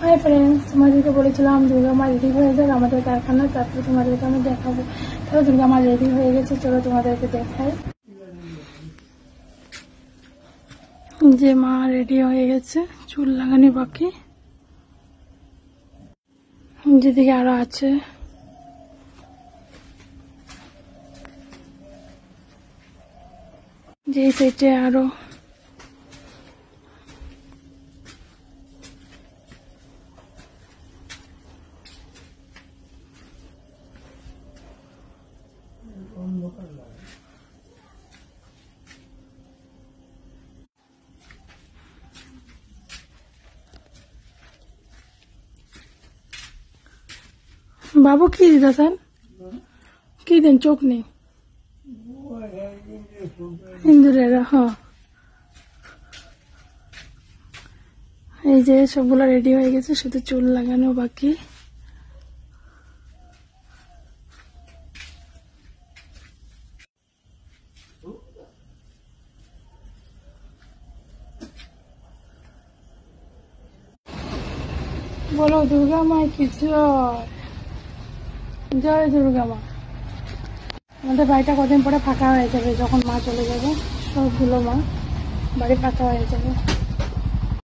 Hi friends, তোমাদেরকে বলেছিলাম দুর্গা মা রেডি হয়ে যাক আমাদের কারখানা, তারপরে তোমাদেরকে আমি দেখাবো। তাহলে দুর্গা মা রেডি হয়ে গেছে, চলো তোমাদেরকে দেখাই। যে মা রেডি হয়ে গেছে, চুল লাগানি বাকি, যেদিকে আরো আছে। যে সাইডে আরো बाबू की दिदासन की देन चोक नहीं हिंदुरेरा। हाँ, এই যে সবগুলো রেডি হয়ে গেছে, শুধু চুল লাগানো বাকি। বলো দুর্গা মা কি জয়, জয় দুর্গা মা। আমাদের বাড়িটা কদিন পরে ফাঁকা হয়ে যাবে, যখন মা চলে যাবে সবগুলো মা বাড়ি ফাঁকা হয়ে যাবে।